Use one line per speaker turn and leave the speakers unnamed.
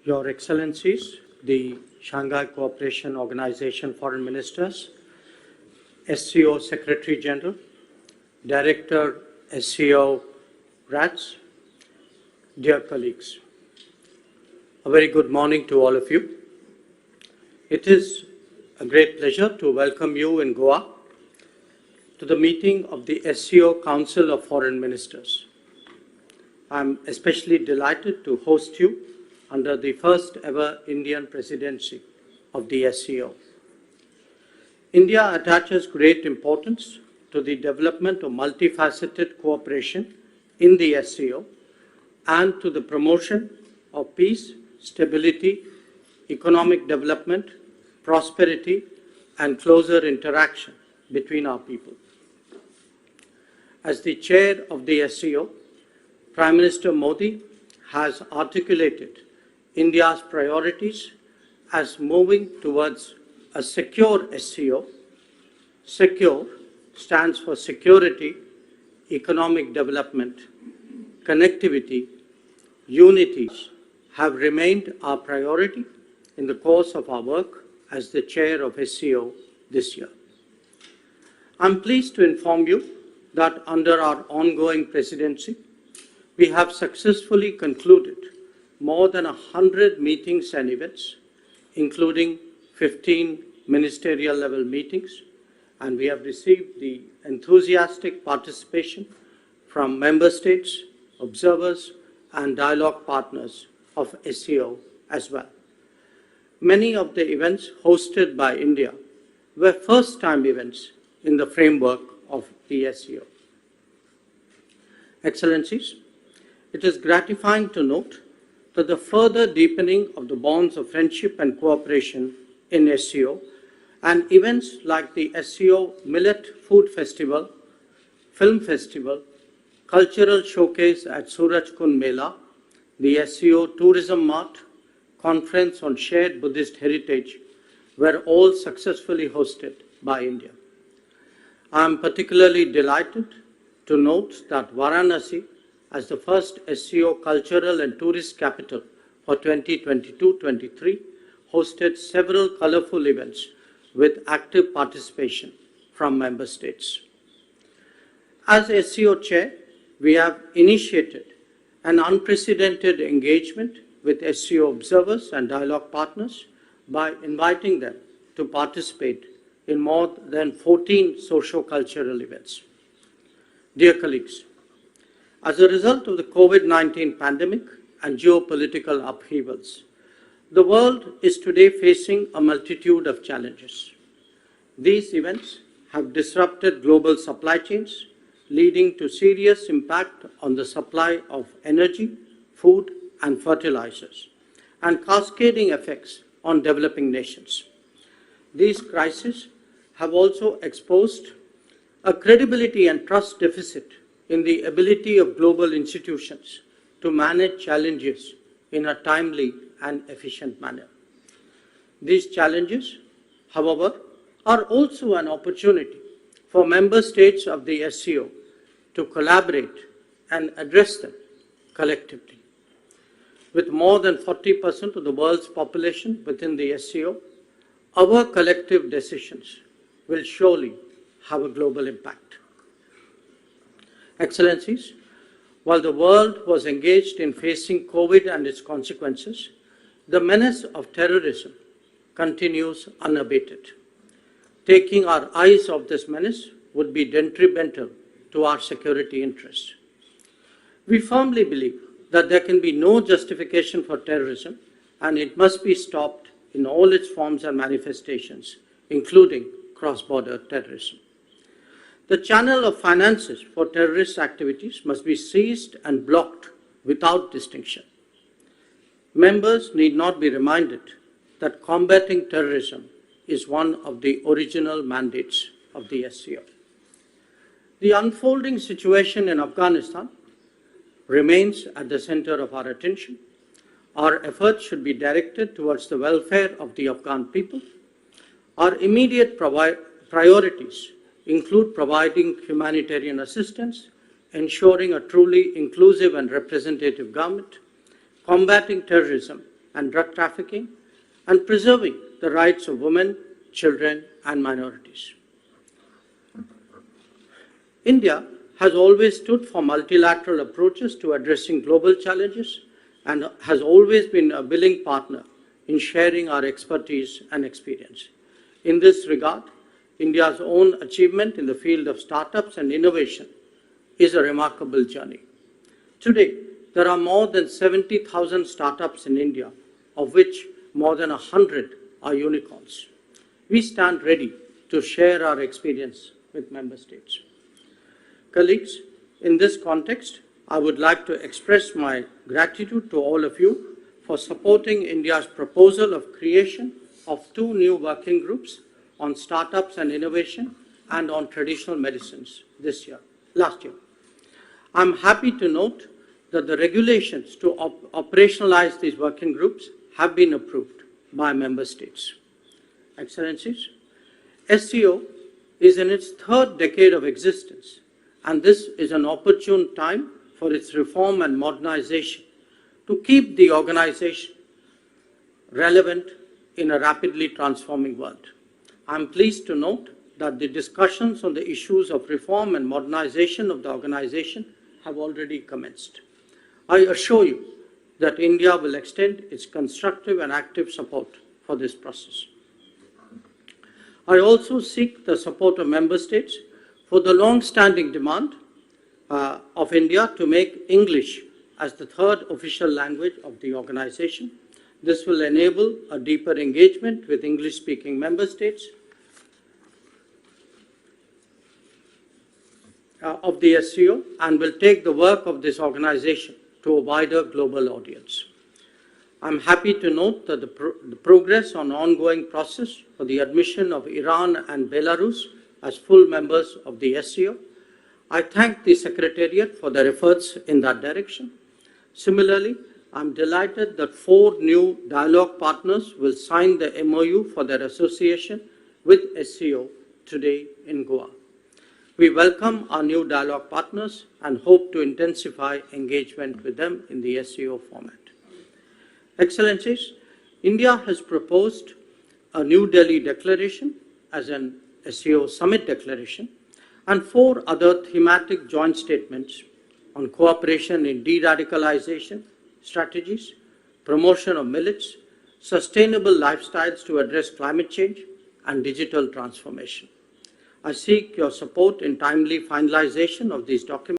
Your Excellencies, the Shanghai Cooperation Organization Foreign Ministers, SCO Secretary General, Director SCO RATS, dear colleagues, a very good morning to all of you. It is a great pleasure to welcome you in Goa to the meeting of the SCO Council of Foreign Ministers. I'm especially delighted to host you under the first ever Indian presidency of the SCO. India attaches great importance to the development of multifaceted cooperation in the SCO and to the promotion of peace, stability, economic development, prosperity, and closer interaction between our people. As the chair of the SCO, Prime Minister Modi has articulated India's priorities as moving towards a secure SCO. Secure stands for security, economic development, connectivity, unity have remained our priority in the course of our work as the chair of SCO this year. I'm pleased to inform you that under our ongoing presidency, we have successfully concluded more than 100 meetings and events, including 15 ministerial level meetings, and we have received the enthusiastic participation from member states, observers, and dialogue partners of SCO as well. Many of the events hosted by India were first-time events in the framework of the SCO. Excellencies, it is gratifying to note that the further deepening of the bonds of friendship and cooperation in SCO and events like the SCO Millet Food Festival, Film Festival, Cultural Showcase at Surajkund Mela, the SCO Tourism Mart, Conference on Shared Buddhist Heritage were all successfully hosted by India. I am particularly delighted to note that Varanasi, as the first SCO cultural and tourist capital for 2022-23, hosted several colorful events with active participation from member states. As SCO chair, we have initiated an unprecedented engagement with SCO observers and dialogue partners by inviting them to participate in more than 14 socio-cultural events. Dear colleagues, as a result of the COVID-19 pandemic and geopolitical upheavals, the world is today facing a multitude of challenges. These events have disrupted global supply chains, leading to serious impact on the supply of energy, food, and fertilizers, and cascading effects on developing nations. These crises have also exposed a credibility and trust deficit in the ability of global institutions to manage challenges in a timely and efficient manner. These challenges, however, are also an opportunity for member states of the SCO to collaborate and address them collectively. With more than 40% of the world's population within the SCO, our collective decisions will surely have a global impact. Excellencies, while the world was engaged in facing COVID and its consequences, the menace of terrorism continues unabated. Taking our eyes off this menace would be detrimental to our security interests. We firmly believe that there can be no justification for terrorism, and it must be stopped in all its forms and manifestations, including cross-border terrorism. The channel of finances for terrorist activities must be seized and blocked without distinction. Members need not be reminded that combating terrorism is one of the original mandates of the SCO. The unfolding situation in Afghanistan remains at the center of our attention. Our efforts should be directed towards the welfare of the Afghan people. Our immediate priorities include providing humanitarian assistance, ensuring a truly inclusive and representative government, combating terrorism, and drug trafficking, and preserving the rights of women, children, and minorities. India has always stood for multilateral approaches to addressing global challenges and has always been a willing partner in sharing our expertise and experience. In this regard, India's own achievement in the field of startups and innovation is a remarkable journey. Today, there are more than 70,000 startups in India, of which more than 100 are unicorns. We stand ready to share our experience with member states. Colleagues, in this context, I would like to express my gratitude to all of you for supporting India's proposal of creation of 2 new working groups on startups and innovation and on traditional medicines last year. I'm happy to note that the regulations to operationalize these working groups have been approved by member states. Excellencies, SCO is in its 3rd decade of existence, and this is an opportune time for its reform and modernization to keep the organization relevant in a rapidly transforming world. I'm pleased to note that the discussions on the issues of reform and modernization of the organization have already commenced. I assure you that India will extend its constructive and active support for this process. I also seek the support of member states for the long-standing demand of India to make English as the 3rd official language of the organization. This will enable a deeper engagement with English-speaking member states of the SCO and will take the work of this organization to a wider global audience. I'm happy to note that the progress on ongoing process for the admission of Iran and Belarus as full members of the SCO. I thank the Secretariat for their efforts in that direction. Similarly, I'm delighted that 4 new dialogue partners will sign the MOU for their association with SCO today in Goa. We welcome our new dialogue partners and hope to intensify engagement with them in the SCO format. Excellencies, India has proposed a New Delhi declaration as an SCO summit declaration and 4 other thematic joint statements on cooperation in de-radicalization strategies, promotion of millets, sustainable lifestyles to address climate change, and digital transformation. I seek your support in timely finalization of these documents.